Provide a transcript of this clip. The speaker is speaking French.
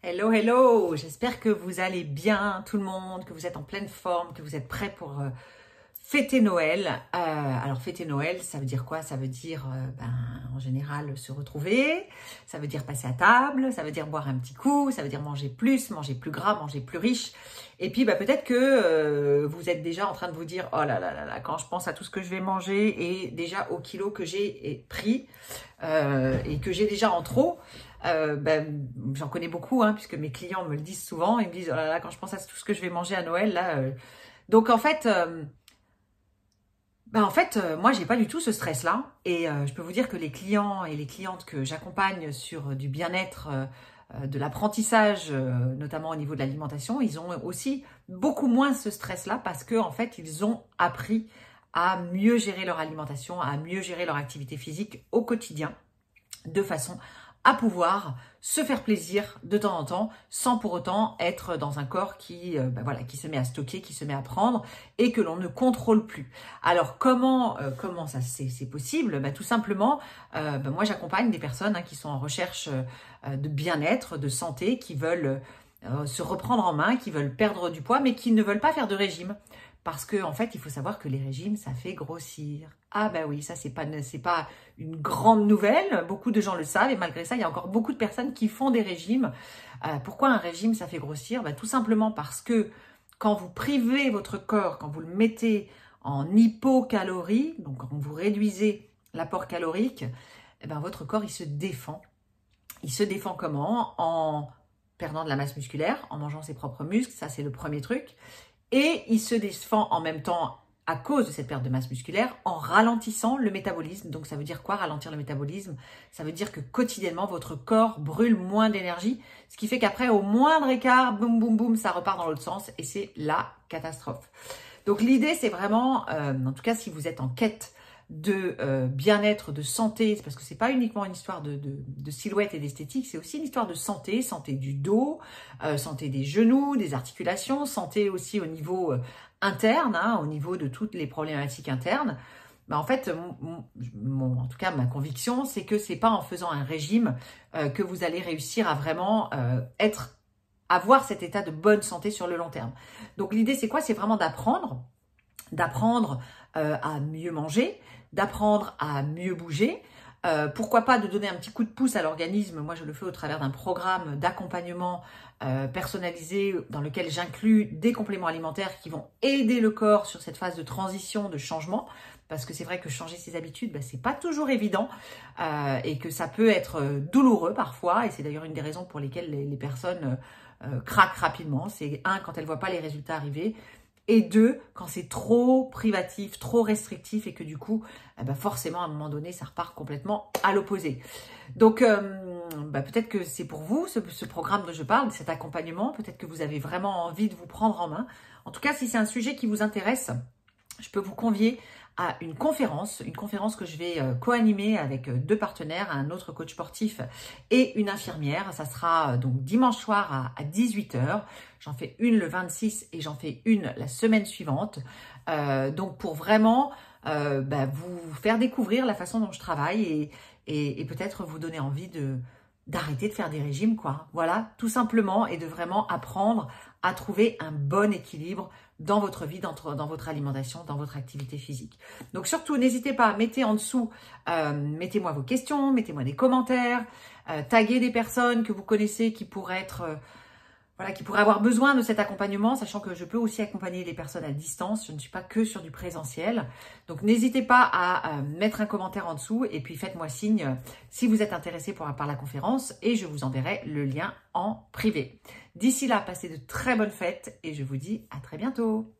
Hello, hello! J'espère que vous allez bien, tout le monde, que vous êtes en pleine forme, que vous êtes prêts pour fêter Noël. Alors, fêter Noël, ça veut dire quoi? Ça veut dire, en général, se retrouver, ça veut dire passer à table, ça veut dire boire un petit coup, ça veut dire manger plus gras, manger plus riche. Et puis, peut-être que vous êtes déjà en train de vous dire, oh là là là là, quand je pense à tout ce que je vais manger et déjà au kilo que j'ai pris et que j'ai déjà en trop, j'en connais beaucoup, hein, puisque mes clients me le disent souvent. Ils me disent, oh là là, quand je pense à tout ce que je vais manger à Noël, là. Donc, moi, j'ai pas du tout ce stress-là. Et je peux vous dire que les clients et les clientes que j'accompagne sur du bien-être, de l'apprentissage, notamment au niveau de l'alimentation, ils ont aussi beaucoup moins ce stress-là parce que, en fait, ils ont appris à mieux gérer leur alimentation, à mieux gérer leur activité physique au quotidien, de façon à pouvoir se faire plaisir de temps en temps sans pour autant être dans un corps qui se met à stocker, qui se met à prendre et que l'on ne contrôle plus. Alors comment ça c'est possible? Tout simplement, moi j'accompagne des personnes qui sont en recherche de bien-être, de santé, qui veulent se reprendre en main, qui veulent perdre du poids mais qui ne veulent pas faire de régime. Parce que en fait, il faut savoir que les régimes, ça fait grossir. Ah oui, ça c'est pas une grande nouvelle. Beaucoup de gens le savent et malgré ça, il y a encore beaucoup de personnes qui font des régimes. Pourquoi un régime, ça fait grossir? Tout simplement parce que quand vous privez votre corps, quand vous le mettez en hypocalorie, donc quand vous réduisez l'apport calorique, votre corps, il se défend. Il se défend comment? En perdant de la masse musculaire, en mangeant ses propres muscles, ça c'est le premier truc. Et il se défend en même temps à cause de cette perte de masse musculaire en ralentissant le métabolisme. Donc ça veut dire quoi, ralentir le métabolisme? Ça veut dire que quotidiennement, votre corps brûle moins d'énergie, ce qui fait qu'après, au moindre écart, boum, boum, boum, ça repart dans l'autre sens et c'est la catastrophe. Donc l'idée, c'est vraiment, en tout cas si vous êtes en quête de bien-être, de santé, parce que c'est pas uniquement une histoire de silhouette et d'esthétique, c'est aussi une histoire de santé, santé du dos, santé des genoux, des articulations, santé aussi au niveau interne, au niveau de toutes les problématiques internes. En fait, en tout cas, ma conviction, c'est que c'est pas en faisant un régime que vous allez réussir à vraiment avoir cet état de bonne santé sur le long terme. Donc l'idée, c'est quoi? C'est vraiment d'apprendre à mieux manger, d'apprendre à mieux bouger. Pourquoi pas de donner un petit coup de pouce à l'organisme. Moi, je le fais au travers d'un programme d'accompagnement personnalisé dans lequel j'inclus des compléments alimentaires qui vont aider le corps sur cette phase de transition, de changement. Parce que c'est vrai que changer ses habitudes, c'est pas toujours évident et que ça peut être douloureux parfois. Et c'est d'ailleurs une des raisons pour lesquelles les personnes craquent rapidement. C'est quand elles voient pas les résultats arriver. Et deux, quand c'est trop privatif, trop restrictif et que du coup, forcément, à un moment donné, ça repart complètement à l'opposé. Donc, peut-être que c'est pour vous, ce programme dont je parle, cet accompagnement. Peut-être que vous avez vraiment envie de vous prendre en main. En tout cas, si c'est un sujet qui vous intéresse, je peux vous convier à une conférence que je vais co-animer avec deux partenaires, un autre coach sportif et une infirmière. Ça sera donc dimanche soir à 18 h. J'en fais une le 26 et j'en fais une la semaine suivante. Donc pour vraiment vous faire découvrir la façon dont je travaille et peut-être vous donner envie d'arrêter de faire des régimes, quoi. Voilà, tout simplement, et de vraiment apprendre à trouver un bon équilibre dans votre vie, dans votre alimentation, dans votre activité physique. Donc surtout, n'hésitez pas, mettez en dessous, mettez-moi vos questions, mettez-moi des commentaires, taguez des personnes que vous connaissez qui pourraient qui pourraient avoir besoin de cet accompagnement, sachant que je peux aussi accompagner les personnes à distance. Je ne suis pas que sur du présentiel. Donc, n'hésitez pas à mettre un commentaire en dessous et puis faites-moi signe si vous êtes intéressé par la conférence et je vous enverrai le lien en privé. D'ici là, passez de très bonnes fêtes et je vous dis à très bientôt.